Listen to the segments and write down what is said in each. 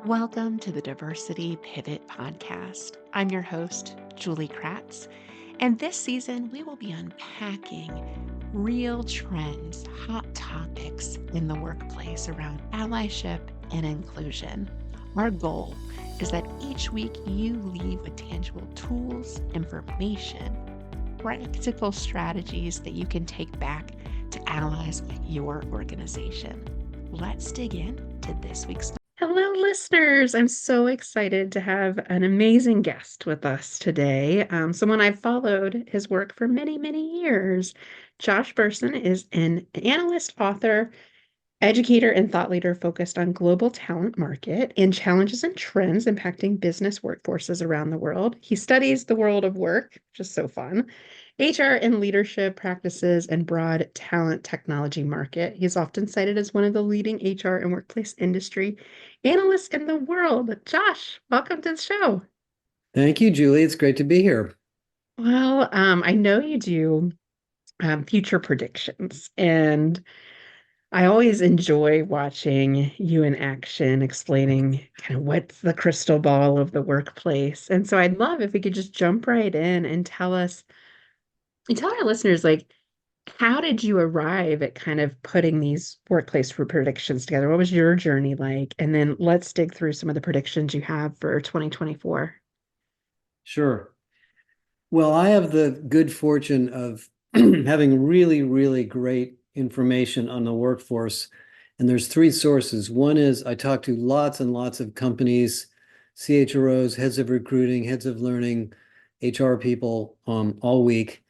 Welcome to the Diversity Pivot Podcast. I'm your host, Julie Kratz, and this season we will be unpacking real trends, hot topics in the workplace around allyship and inclusion. Our goal is that each week you leave with tangible tools, information, practical strategies that you can take back to allies with your organization. Let's dig in to this week's. Hello, listeners. I'm so excited to have an amazing guest with us today. Someone I've followed his work for many, many years. Josh Bersin is an analyst, author, educator, and thought leader focused on global talent market and challenges and trends impacting business workforces around the world. He studies the world of work, which is so fun, HR and leadership practices, and broad talent technology market. He's often cited as one of the leading HR and workplace industry analysts in the world. Josh, welcome to the show. Thank you, Julie. It's great to be here. Well, I know you do future predictions, and I always enjoy watching you in action, explaining kind of what's the crystal ball of the workplace. And so I'd love if we could just jump right in and tell our listeners, like, how did you arrive at kind of putting these workplace predictions together? What was your journey like? And then let's dig through some of the predictions you have for 2024. Sure. Well, I have the good fortune of having really, really great information on the workforce. And there's three sources. One is I talk to lots and lots of companies, CHROs, heads of recruiting, heads of learning, HR people all week.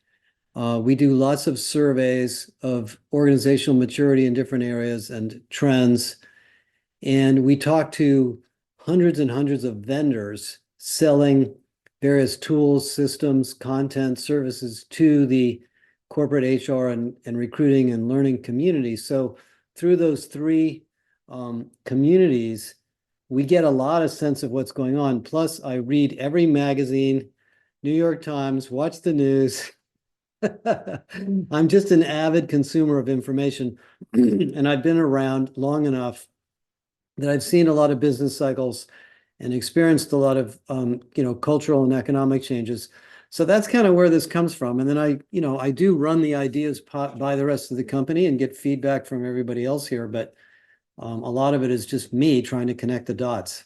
We do lots of surveys of organizational maturity in different areas and trends. And we talk to hundreds and hundreds of vendors selling various tools, systems, content, services to the corporate HR and recruiting and learning community. So through those three communities, we get a lot of sense of what's going on. Plus, I read every magazine, New York Times, watch the news. I'm just an avid consumer of information, and I've been around long enough that I've seen a lot of business cycles and experienced a lot of cultural and economic changes. So that's kind of where this comes from. And then I do run the ideas by the rest of the company and get feedback from everybody else here. But a lot of it is just me trying to connect the dots.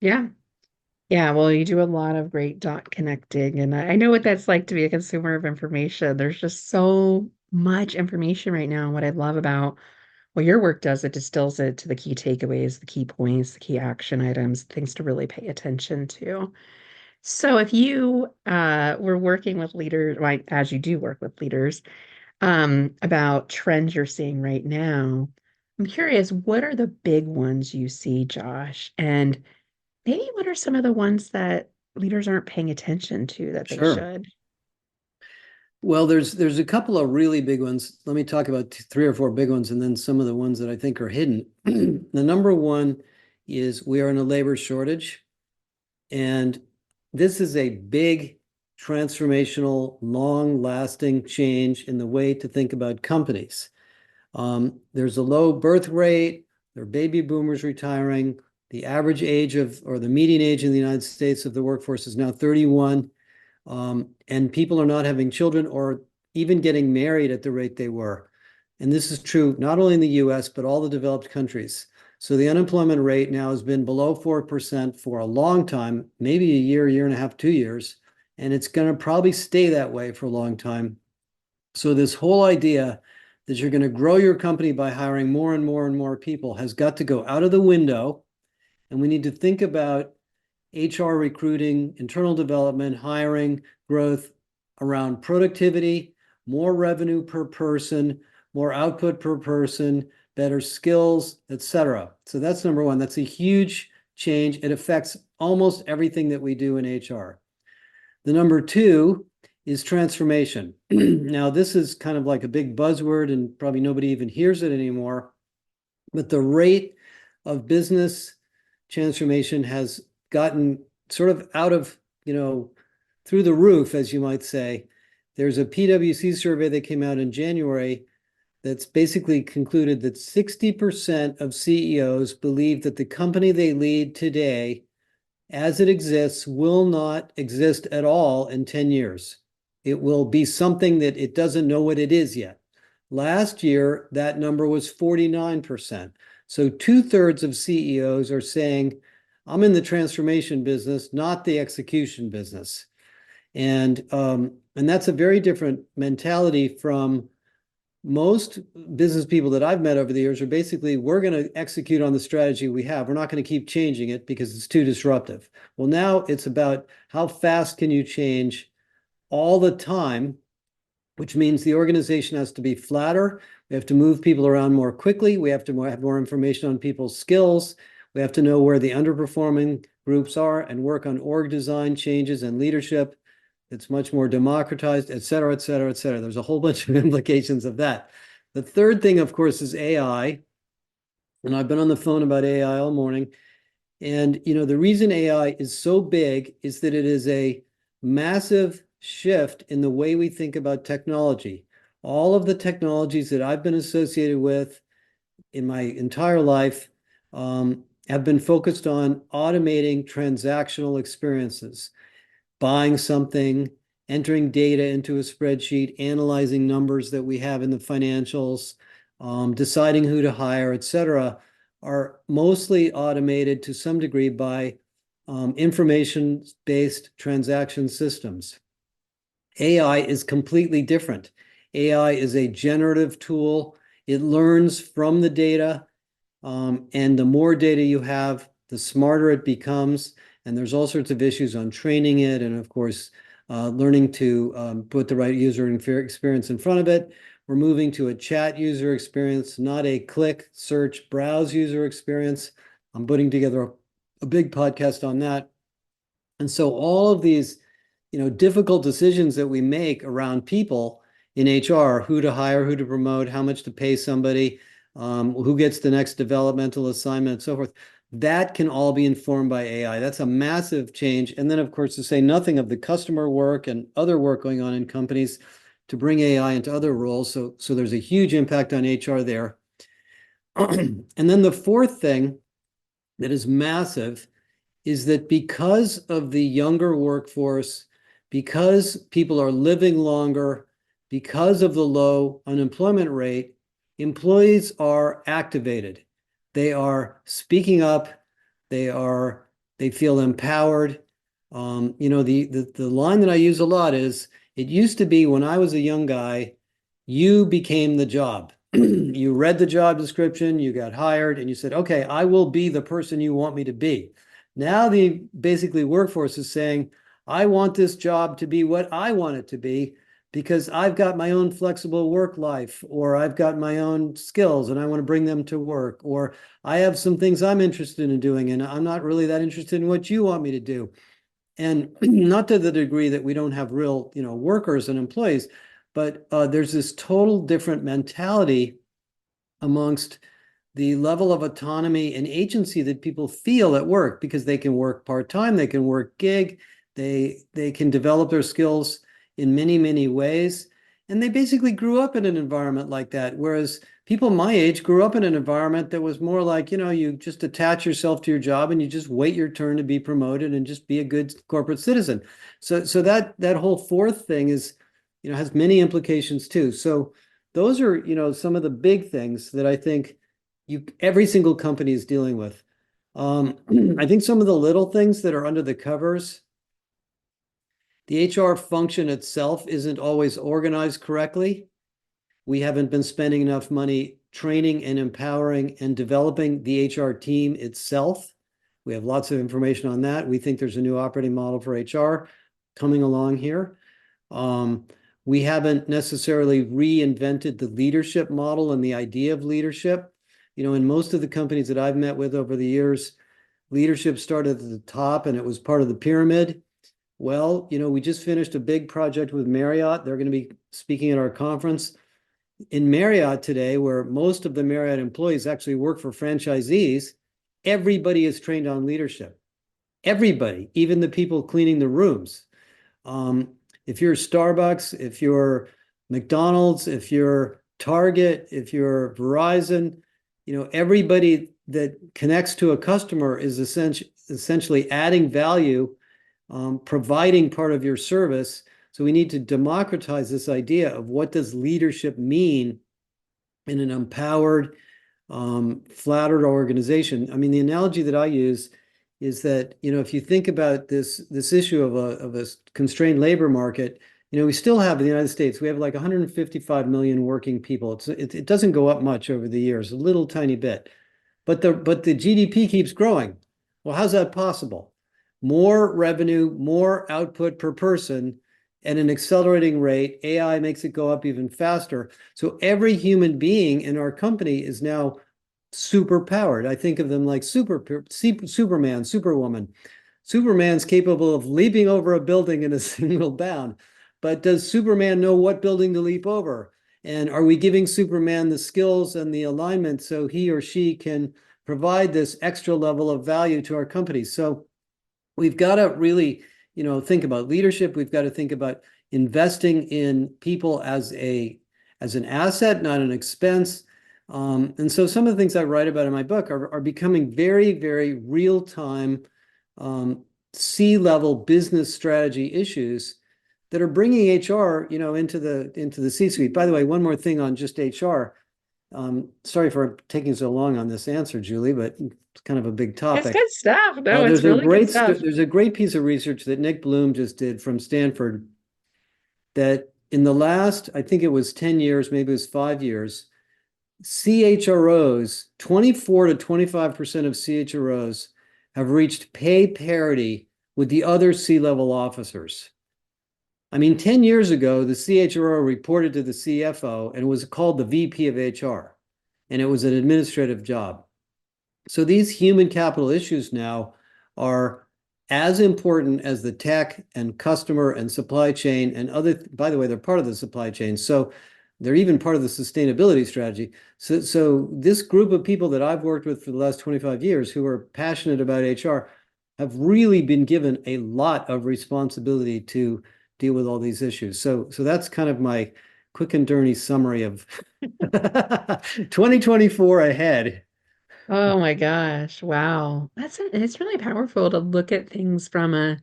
Yeah. Yeah, well, you do a lot of great dot connecting, and I know what that's like to be a consumer of information. There's just so much information right now. And what I love about what your work does, it distills it to the key takeaways, the key points, the key action items, things to really pay attention to. So if you were working with leaders, like as you do work with leaders, about trends you're seeing right now, I'm curious, what are the big ones you see, Josh? And maybe what are some of the ones that leaders aren't paying attention to that they Sure. should? Well, there's a couple of really big ones. Let me talk about three or four big ones and then some of the ones that I think are hidden. The number one is we are in a labor shortage. And this is a big transformational, long-lasting change in the way to think about companies. There's a low birth rate. There are baby boomers retiring. The average age or the median age in the United States of the workforce is now 31. And people are not having children or even getting married at the rate they were. And this is true not only in the US, but all the developed countries. So the unemployment rate now has been below 4% for a long time, maybe a year and a half, 2 years, and it's going to probably stay that way for a long time. So this whole idea that you're going to grow your company by hiring more and more and more people has got to go out of the window, and we need to think about HR recruiting, internal development, hiring, growth around productivity, more revenue per person, more output per person, better skills, etc. So that's number one. That's a huge change. It affects almost everything that we do in HR. The number two is transformation. Now, this is kind of like a big buzzword and probably nobody even hears it anymore, but the rate of business transformation has gotten sort of out of, through the roof, as you might say. There's a PwC survey that came out in January that's basically concluded that 60% of CEOs believe that the company they lead today, as it exists, will not exist at all in 10 years. It will be something that it doesn't know what it is yet. Last year, that number was 49%. So 2/3 of CEOs are saying, I'm in the transformation business, not the execution business. And that's a very different mentality from most business people that I've met over the years. Are basically, we're going to execute on the strategy we have. We're not going to keep changing it because it's too disruptive. Well, now it's about how fast can you change all the time, which means the organization has to be flatter. We have to move people around more quickly. We have to have more information on people's skills. We have to know where the underperforming groups are and work on org design changes and leadership. It's much more democratized, et cetera, et cetera, et cetera. There's a whole bunch of implications of that. The third thing, of course, is AI. And I've been on the phone about AI all morning. And, the reason AI is so big is that it is a massive shift in the way we think about technology. All of the technologies that I've been associated with in my entire life have been focused on automating transactional experiences, buying something, entering data into a spreadsheet, analyzing numbers that we have in the financials, deciding who to hire, et cetera, are mostly automated to some degree by information-based transaction systems. AI is completely different. AI is a generative tool. It learns from the data, and the more data you have, the smarter it becomes. And there's all sorts of issues on training it, and of course, learning to put the right user experience in front of it. We're moving to a chat user experience, not a click, search, browse user experience. I'm putting together a big podcast on that. And so all of these, difficult decisions that we make around people in HR, who to hire, who to promote, how much to pay somebody, who gets the next developmental assignment, and so forth, that can all be informed by AI. That's a massive change. And then, of course, to say nothing of the customer work and other work going on in companies to bring AI into other roles. So there's a huge impact on HR there. And then the fourth thing that is massive is that because of the younger workforce, because people are living longer, because of the low unemployment rate, employees are activated. They are speaking up. They feel empowered. The line that I use a lot is, it used to be when I was a young guy, you became the job. You read the job description, you got hired, and you said, okay, I will be the person you want me to be. Now the basically workforce is saying, I want this job to be what I want it to be because I've got my own flexible work life, or I've got my own skills and I want to bring them to work, or I have some things I'm interested in doing and I'm not really that interested in what you want me to do. And not to the degree that we don't have real, workers and employees, but there's this total different mentality amongst the level of autonomy and agency that people feel at work, because they can work part-time, they can work gig, they can develop their skills in many, many ways. And they basically grew up in an environment like that. Whereas people my age grew up in an environment that was more like, you just attach yourself to your job and you just wait your turn to be promoted and just be a good corporate citizen. So that whole fourth thing is, has many implications too. So those are, some of the big things that I think every single company is dealing with. I think some of the little things that are under the covers, the HR function itself isn't always organized correctly. We haven't been spending enough money training and empowering and developing the HR team itself. We have lots of information on that. We think there's a new operating model for HR coming along here. We haven't necessarily reinvented the leadership model and the idea of leadership. In most of the companies that I've met with over the years, leadership started at the top and it was part of the pyramid. Well, we just finished a big project with Marriott. They're going to be speaking at our conference. In Marriott today, where most of the Marriott employees actually work for franchisees, everybody is trained on leadership. Everybody, even the people cleaning the rooms. If you're Starbucks, if you're McDonald's, if you're Target, if you're Verizon, everybody that connects to a customer is essentially adding value, providing part of your service. So we need to democratize this idea of what does leadership mean in an empowered, flattered organization. I mean, the analogy that I use is that, if you think about this issue of a constrained labor market, we still have in the United States, we have like 155 million working people. It doesn't go up much over the years, a little tiny bit, but the GDP keeps growing. Well, how's that possible? More revenue, more output per person at an accelerating rate. AI makes it go up even faster. So every human being in our company is now super powered. I think of them like Superman, Superwoman. Superman's capable of leaping over a building in a single bound. But does Superman know what building to leap over? And are we giving Superman the skills and the alignment so he or she can provide this extra level of value to our company? So we've got to really, think about leadership. We've got to think about investing in people as an asset, not an expense. And so some of the things I write about in my book are becoming very, very real-time C-level business strategy issues that are bringing HR, into the C-suite. By the way, one more thing on just HR. Sorry for taking so long on this answer, Julie, but it's kind of a big It's topic. good stuff. No, it's really good stuff. There's a great piece of research that Nick Bloom just did from Stanford that in the last, I think it was 10 years, maybe it was 5 years, CHROs, 24 to 25% of CHROs have reached pay parity with the other C-level officers. I mean, 10 years ago, the CHRO reported to the CFO and it was called the VP of HR, and it was an administrative job. So these human capital issues now are as important as the tech and customer and supply chain and other, by the way, they're part of the supply chain. So they're even part of the sustainability strategy. So this group of people that I've worked with for the last 25 years who are passionate about HR have really been given a lot of responsibility to deal with all these issues. So that's kind of my quick and dirty summary of 2024 ahead. Oh my gosh. Wow. It's really powerful to look at things from I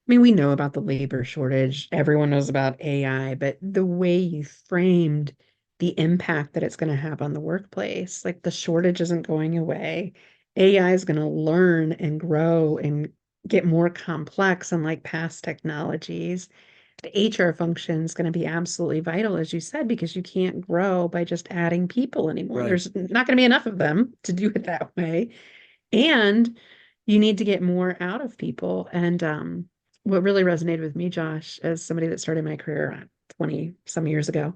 mean, we know about the labor shortage. Everyone knows about AI, but the way you framed the impact that it's going to have on the workplace, like the shortage isn't going away. AI is going to learn and grow and get more complex, unlike past technologies. The HR function is going to be absolutely vital, as you said, because you can't grow by just adding people anymore. Right. There's not going to be enough of them to do it that way. And you need to get more out of people. And what really resonated with me, Josh, as somebody that started my career 20 some years ago,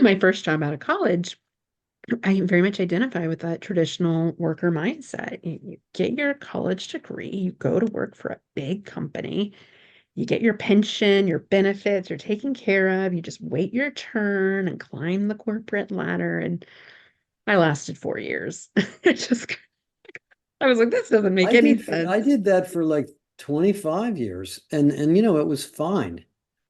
my first job out of college, I very much identify with that traditional worker mindset. You get your college degree, you go to work for a big company, you get your pension, your benefits, you're taken care of, you just wait your turn and climb the corporate ladder. And I lasted 4 years. It just I was like, this doesn't make any I sense. did that for like 25 years and it was fine.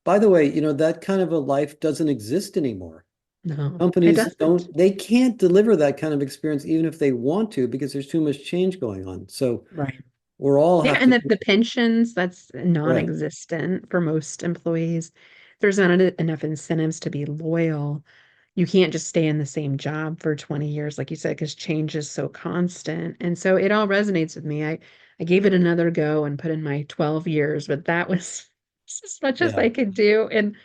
By the way, that kind of a life doesn't exist anymore. No, it Companies doesn't. they can't deliver that kind of experience even if they want to because there's too much change going on. So Right. we're all Yeah, have and to, the pensions, that's right. non-existent for most employees. There's not enough incentives to be loyal. You can't just stay in the same job for 20 years, like you said, because change is so constant. And so it all resonates with me. I gave it another go and put in my 12 years, but that was as much as Yeah. I could do. And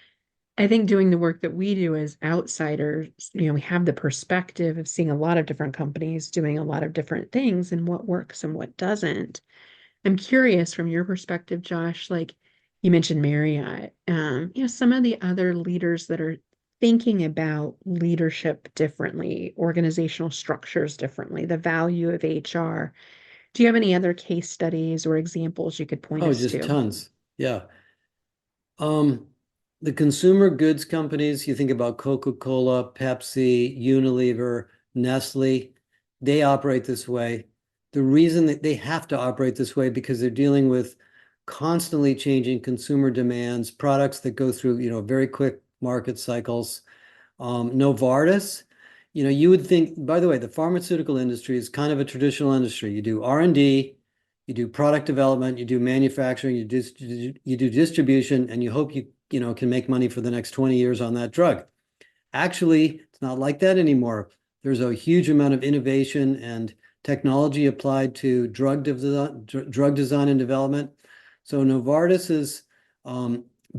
I think doing the work that we do as outsiders, we have the perspective of seeing a lot of different companies doing a lot of different things and what works and what doesn't. I'm curious from your perspective, Josh, like you mentioned Marriott, some of the other leaders that are thinking about leadership differently, organizational structures differently, the value of HR. Do you have any other case studies or examples you could point Oh, us just to? tons. Yeah. Um, the consumer goods companies, you think about Coca-Cola, Pepsi, Unilever, Nestle, they operate this way. The reason that they have to operate this way because they're dealing with constantly changing consumer demands, products that go through, very quick market cycles. Novartis, you would think, by the way, the pharmaceutical industry is kind of a traditional industry. You do R&D, you do product development, you do manufacturing, you do distribution, and you hope you can make money for the next 20 years on that drug. Actually, it's not like that anymore. There's a huge amount of innovation and technology applied to drug design and development. So Novartis's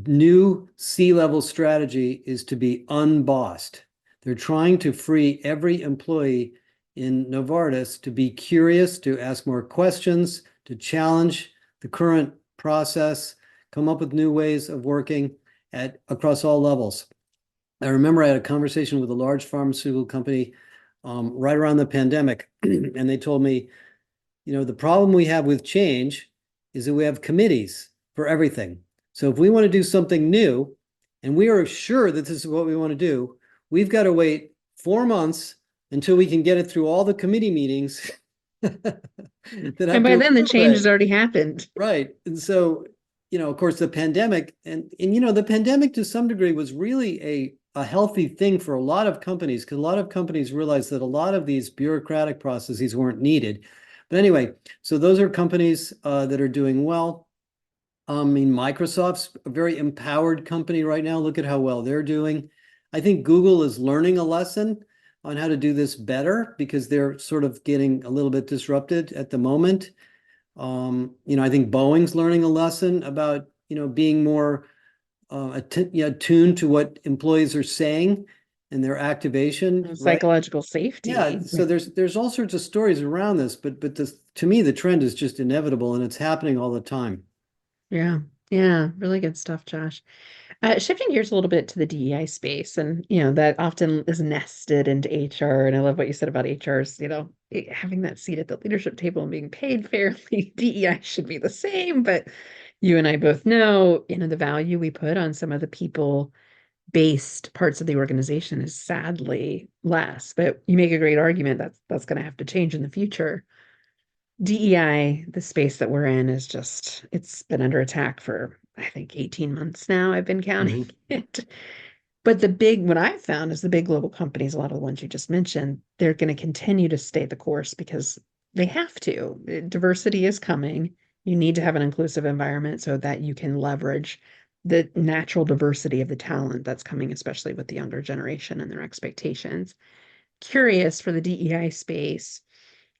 new C-level strategy is to be unbossed. They're trying to free every employee in Novartis to be curious, to ask more questions, to challenge the current process, come up with new ways of working across all levels. I remember I had a conversation with a large pharmaceutical company right around the pandemic, and they told me, the problem we have with change is that we have committees for everything. So if we want to do something new, and we are sure that this is what we want to do, we've got to wait 4 months until we can get it through all the committee meetings. And by then the change has already happened. Right. And so, of course, the pandemic, and the pandemic to some degree was really a healthy thing for a lot of companies, because a lot of companies realized that a lot of these bureaucratic processes weren't needed. But anyway, so those are companies that are doing well. I mean, Microsoft's a very empowered company right now. Look at how well they're doing. I think Google is learning a lesson on how to do this better, because they're sort of getting a little bit disrupted at the moment. I think Boeing's learning a lesson about, being more attuned to what employees are saying and their activation. Psychological safety. Yeah, so there's all sorts of stories around this, but to me, the trend is just inevitable, and it's happening all the time. Yeah, really good stuff, Josh. Shifting gears a little bit to the DEI space, and that often is nested into HR. And I love what you said about HR's, having that seat at the leadership table and being paid fairly. DEI should be the same, but you and I both know, the value we put on some of the people-based parts of the organization is sadly less. But you make a great argument that's going to have to change in the future. DEI, the space that we're in, it's been under attack for, I think, 18 months now. I've been counting it. But what I've found is the big global companies, a lot of the ones you just mentioned, they're going to continue to stay the course because they have to. Diversity is coming. You need to have an inclusive environment so that you can leverage the natural diversity of the talent that's coming, especially with the younger generation and their expectations. Curious for the DEI space,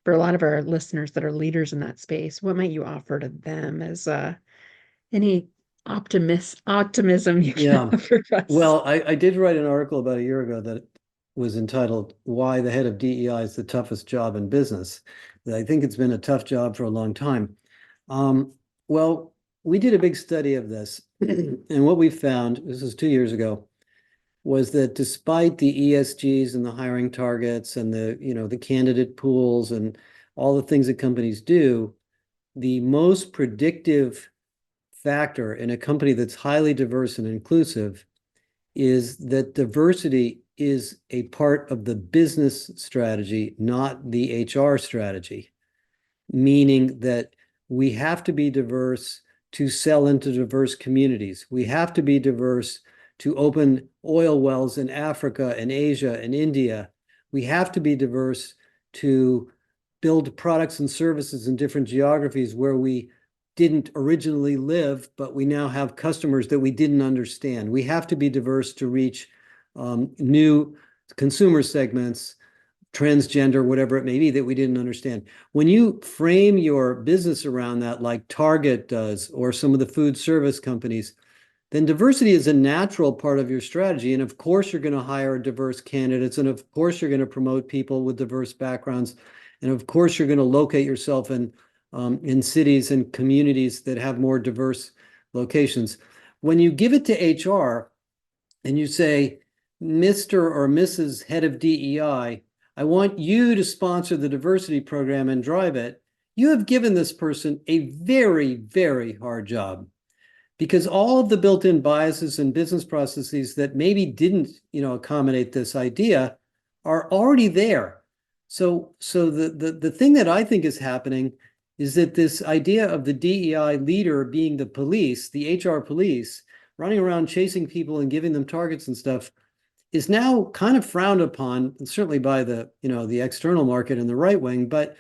for a lot of our listeners that are leaders in that space, what might you offer to them as any optimism you can offer us? Well, I did write an article about a year ago that was entitled "Why the Head of DEI is the Toughest Job in Business." I think it's been a tough job for a long time. Well, we did a big study of this, and what we found, this was 2 years ago, was that despite the ESGs and the hiring targets and the candidate pools and all the things that companies do, the most predictive factor in a company that's highly diverse and inclusive is that diversity is a part of the business strategy, not the HR strategy, meaning that we have to be diverse to sell into diverse communities. We have to be diverse to open oil wells in Africa and Asia and India. We have to be diverse to build products and services in different geographies where we didn't originally live, but we now have customers that we didn't understand. We have to be diverse to reach new consumer segments, transgender, whatever it may be, that we didn't understand. When you frame your business around that, like Target does, or some of the food service companies, then diversity is a natural part of your strategy. And of course, you're going to hire diverse candidates. And of course, you're going to promote people with diverse backgrounds. And of course, you're going to locate yourself in cities and communities that have more diverse locations. When you give it to HR and you say, Mr. or Mrs. Head of DEI, I want you to sponsor the diversity program and drive it, you have given this person a very, very hard job. Because all of the built-in biases and business processes that maybe didn't, accommodate this idea are already there. So the thing that I think is happening is that this idea of the DEI leader being the police, the HR police, running around chasing people and giving them targets and stuff, is now kind of frowned upon, certainly by the external market and the right wing, but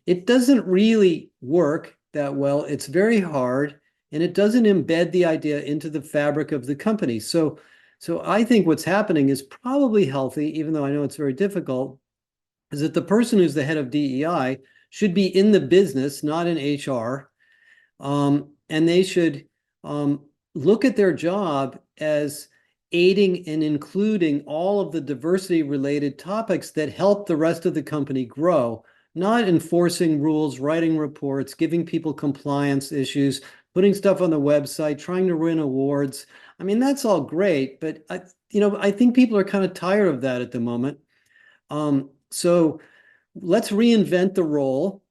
it doesn't really work that well. It's very hard, and it doesn't embed the idea into the fabric of the company. So I think what's happening is probably healthy, even though I know it's very difficult, is that the person who's the head of DEI should be in the business, not in HR. And they should look at their job as aiding and including all of the diversity related topics that help the rest of the company grow, not enforcing rules, writing reports, giving people compliance issues, putting stuff on the website, trying to win awards. I mean, that's all great, but I think people are kind of tired of that at the moment. So let's reinvent the role.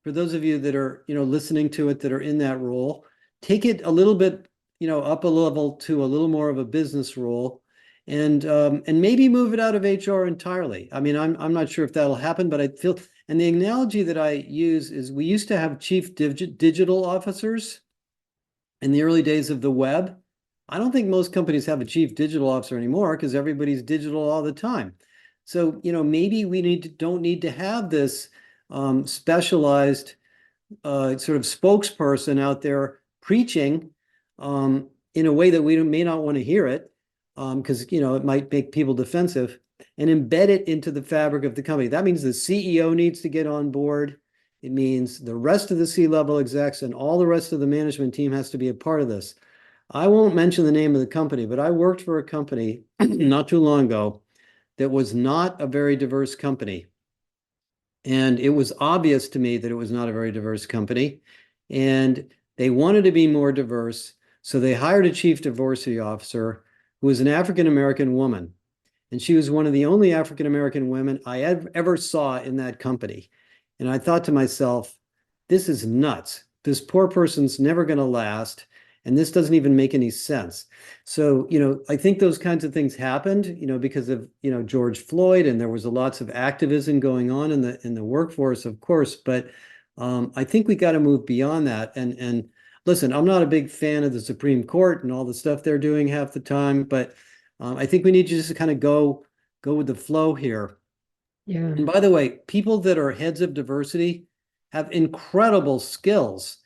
For those of you that are, listening to it, that are in that role, take it a little bit, up a level to a little more of a business role, and maybe move it out of HR entirely. I mean, I'm not sure if that'll happen, but I feel, and the analogy that I use is we used to have chief digital officers in the early days of the web. I don't think most companies have a chief digital officer anymore because everybody's digital all the time. So, maybe we don't need to have this specialized sort of spokesperson out there preaching in a way that we may not want to hear it, because it might make people defensive, and embed it into the fabric of the company. That means the CEO needs to get on board. It means the rest of the C-level execs and all the rest of the management team has to be a part of this. I won't mention the name of the company, but I worked for a company not too long ago that was not a very diverse company. And it was obvious to me that it was not a very diverse company. And they wanted to be more diverse. So they hired a chief diversity officer who was an African-American woman. And she was one of the only African-American women I ever saw in that company. And I thought to myself, this is nuts. This poor person's never going to last. And this doesn't even make any sense. So, I think those kinds of things happened, because of, George Floyd, and there was lots of activism going on in the workforce, of course. But I think we got to move beyond that. And listen, I'm not a big fan of the Supreme Court and all the stuff they're doing half the time, but I think we need to just kind of go with the flow here. Yeah. And by the way, people that are heads of diversity have incredible skills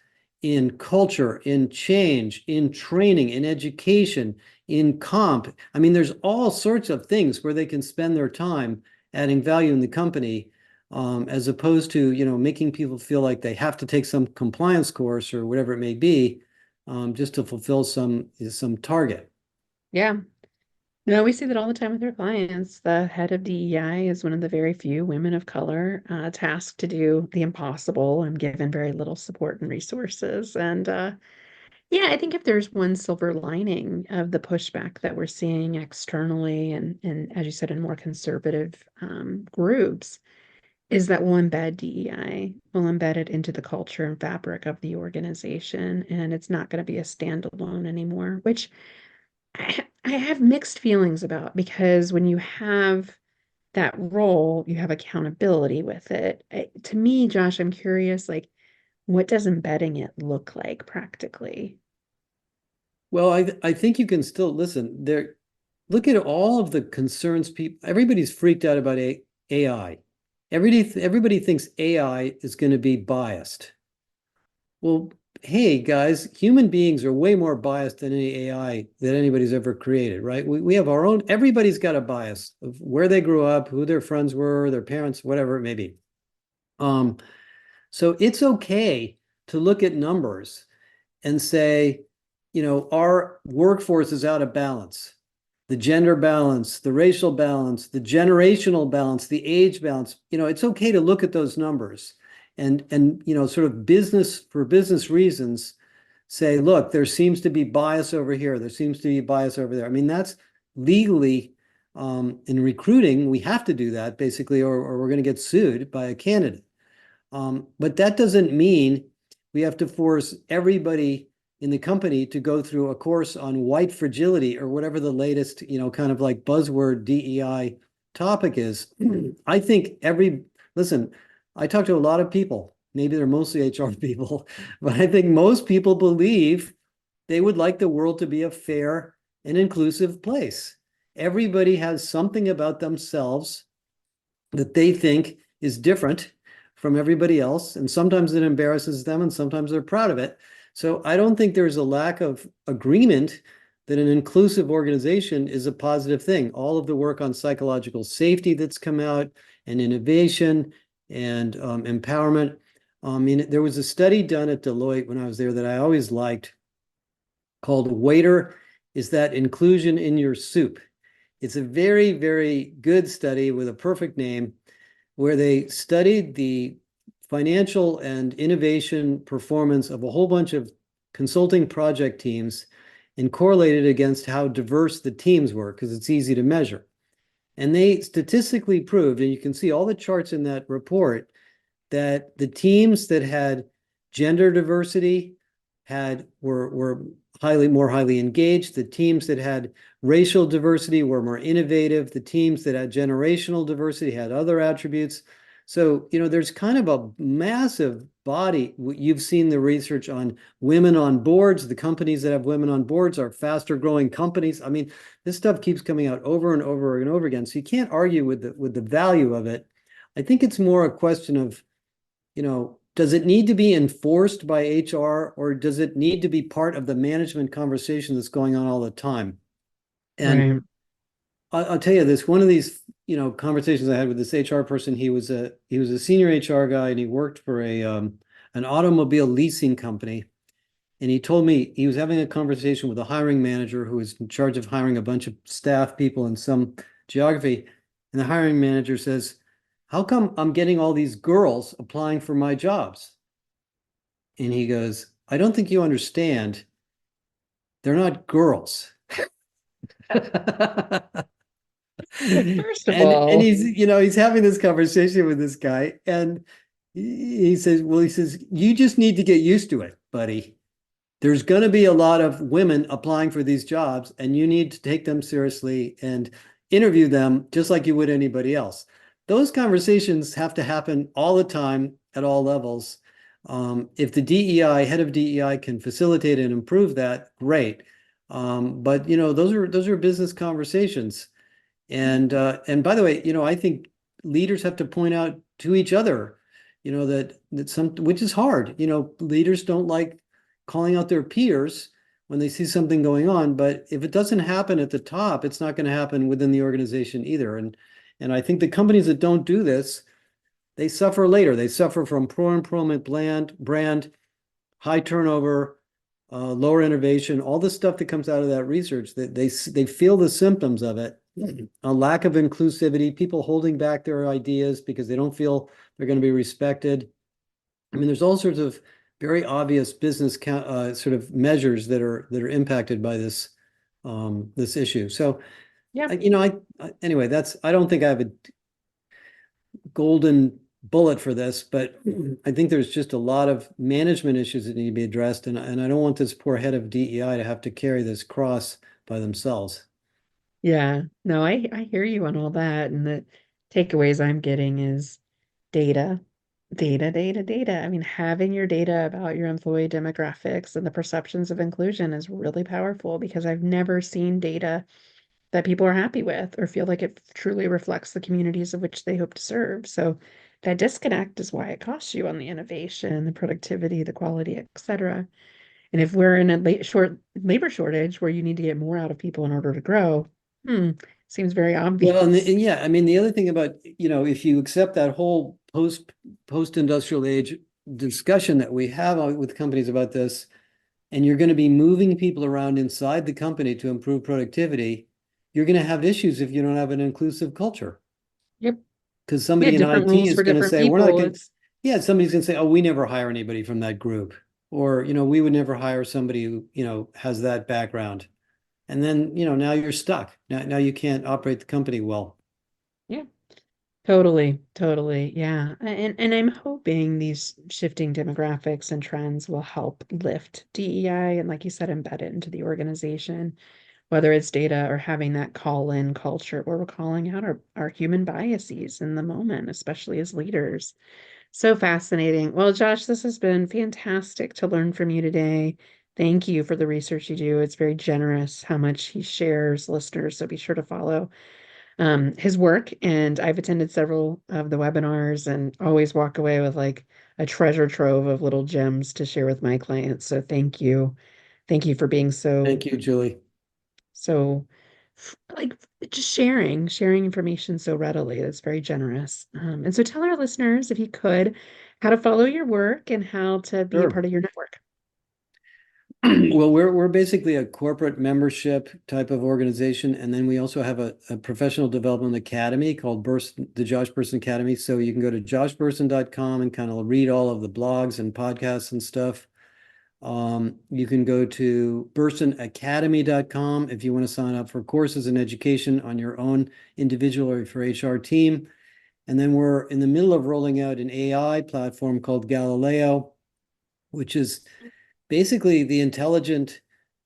in culture, in change, in training, in education, in comp. I mean, there's all sorts of things where they can spend their time adding value in the company, as opposed to, making people feel like they have to take some compliance course or whatever it may be, just to fulfill some target. Yeah. No, we see that all the time with our clients. The head of DEI is one of the very few women of color tasked to do the impossible and given very little support and resources. And yeah, I think if there's one silver lining of the pushback that we're seeing externally and as you said, in more conservative groups, is that we'll embed DEI, we'll embed it into the culture and fabric of the organization, and it's not going to be a standalone anymore, which I have mixed feelings about, because when you have that role, you have accountability with it. To me, Josh, I'm curious, like, what does embedding it look like practically? Well, I think you can still listen there. Look at all of the concerns people, everybody's freaked out about AI. Everybody thinks AI is going to be biased. Well, hey guys, human beings are way more biased than any AI that anybody's ever created, right? We have our own, everybody's got a bias of where they grew up, who their friends were, their parents, whatever it may be. So it's okay to look at numbers and say, our workforce is out of balance. The gender balance, the racial balance, the generational balance, the age balance, it's okay to look at those numbers and sort of for business reasons, say, look, there seems to be bias over here. There seems to be bias over there. I mean, that's legally, in recruiting, we have to do that basically, or we're going to get sued by a candidate. But that doesn't mean we have to force everybody in the company to go through a course on white fragility or whatever the latest, kind of like buzzword DEI topic is. I think listen, I talk to a lot of people, maybe they're mostly HR people, but I think most people believe they would like the world to be a fair and inclusive place. Everybody has something about themselves that they think is different from everybody else. And sometimes it embarrasses them and sometimes they're proud of it. So I don't think there's a lack of agreement that an inclusive organization is a positive thing. All of the work on psychological safety that's come out and innovation and empowerment. I mean, there was a study done at Deloitte when I was there that I always liked called Waiter, Is That Inclusion in Your Soup? It's a very, very good study with a perfect name where they studied the financial and innovation performance of a whole bunch of consulting project teams and correlated against how diverse the teams were, because it's easy to measure. And they statistically proved, and you can see all the charts in that report, that the teams that had gender diversity were more highly engaged. The teams that had racial diversity were more innovative. The teams that had generational diversity had other attributes. So, there's kind of a massive body. You've seen the research on women on boards. The companies that have women on boards are faster growing companies. I mean, this stuff keeps coming out over and over and over again. So you can't argue with the value of it. I think it's more a question of, does it need to be enforced by HR or does it need to be part of the management conversation that's going on all the time? And Right. I'll tell you this, one of these, conversations I had with this HR person, he was a senior HR guy and he worked for an automobile leasing company. And he told me he was having a conversation with a hiring manager who was in charge of hiring a bunch of staff people in some geography. And the hiring manager says, how come I'm getting all these girls applying for my jobs? And he goes, I don't think you understand. They're not girls. First of And all, he's having this conversation with this guy and he says, you just need to get used to it, buddy. There's going to be a lot of women applying for these jobs and you need to take them seriously and interview them just like you would anybody else. Those conversations have to happen all the time at all levels. If the head of DEI can facilitate and improve that, great. But those are business conversations. And by the way, I think leaders have to point out to each other, which is hard. Leaders don't like calling out their peers when they see something going on. But if it doesn't happen at the top, it's not going to happen within the organization either. And I think the companies that don't do this, they suffer later. They suffer from poor employment brand, high turnover, lower innovation, all the stuff that comes out of that research. That they feel the symptoms of it. A lack of inclusivity, people holding back their ideas because they don't feel they're going to be respected. I mean, there's all sorts of very obvious business sort of measures that are impacted by this issue. So, yeah. Anyway, I don't think I have a golden bullet for this, but I think there's just a lot of management issues that need to be addressed, and I don't want this poor head of DEI to have to carry this cross by themselves. Yeah. No, I hear you on all that. And the takeaways I'm getting is data, data, data, data. I mean, having your data about your employee demographics and the perceptions of inclusion is really powerful because I've never seen data that people are happy with or feel like it truly reflects the communities of which they hope to serve. So that disconnect is why it costs you on the innovation, the productivity, the quality, et cetera. And if we're in a short labor shortage where you need to get more out of people in order to grow, seems very Well, and obvious. yeah, I mean, the other thing about, if you accept that whole post-industrial age discussion that we have with companies about this, and you're going to be moving people around inside the company to improve productivity, you're going to have issues if you don't have an inclusive culture. Yep. Because Yeah, somebody in different IT rules is for going to different say, we're not people. going to, yeah, somebody's going to say, oh, we never hire anybody from that group. Or, we would never hire somebody who, has that background. And then, now you're stuck. Now you can't operate the company well. Yeah, totally, totally. Yeah. And I'm hoping these shifting demographics and trends will help lift DEI and, like you said, embed it into the organization, whether it's data or having that call-in culture where we're calling out our human biases in the moment, especially as leaders. So fascinating. Well, Josh, this has been fantastic to learn from you today. Thank you for the research you do. It's very generous how much he shares, listeners. So be sure to follow his work. And I've attended several of the webinars and always walk away with like a treasure trove of little gems to share with my clients. So thank you. Thank you for being Thank you, Julie. so like just sharing information so readily. That's very generous. And so tell our listeners, if you could, how to follow your work and how to be a Sure. part of your network. Well, we're basically a corporate membership type of organization, and then we also have a professional development academy called the Josh Bersin Academy. So you can go to joshbersin.com and kind of read all of the blogs and podcasts and stuff. You can go to bersinacademy.com if you want to sign up for courses and education on your own individual or for HR team. And then we're in the middle of rolling out an AI platform called Galileo, which is basically the intelligent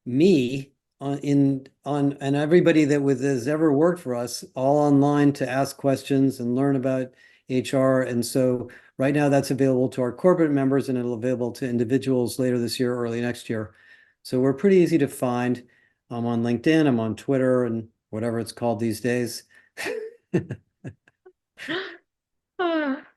me and everybody that has ever worked for us all online to ask questions and learn about HR. And so right now that's available to our corporate members and it'll be available to individuals later this year, early next year. So we're pretty easy to find. I'm on LinkedIn, I'm on Twitter and whatever it's called these days.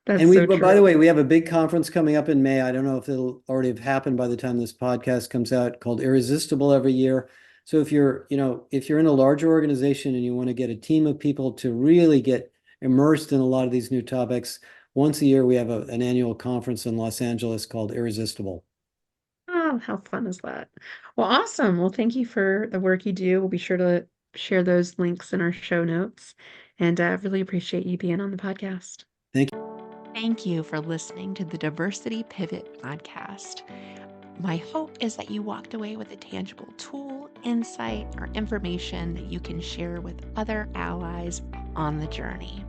That's And so by the true. way, we have a big conference coming up in May. I don't know if it'll already have happened by the time this podcast comes out, called Irresistible every year. So if you're in a larger organization and you want to get a team of people to really get immersed in a lot of these new topics, once a year we have an annual conference in Los Angeles called Irresistible. Oh, how fun is that? Well, awesome. Well, thank you for the work you do. We'll be sure to share those links in our show notes. And I really appreciate you being on the podcast. Thank you. Thank you for listening to the Diversity Pivot podcast. My hope is that you walked away with a tangible tool, insight, or information that you can share with other allies on the journey.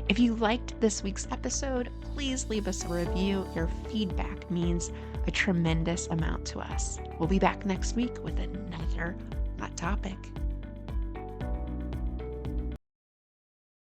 If you liked this week's episode, please leave us a review. Your feedback means a tremendous amount to us. We'll be back next week with another hot topic.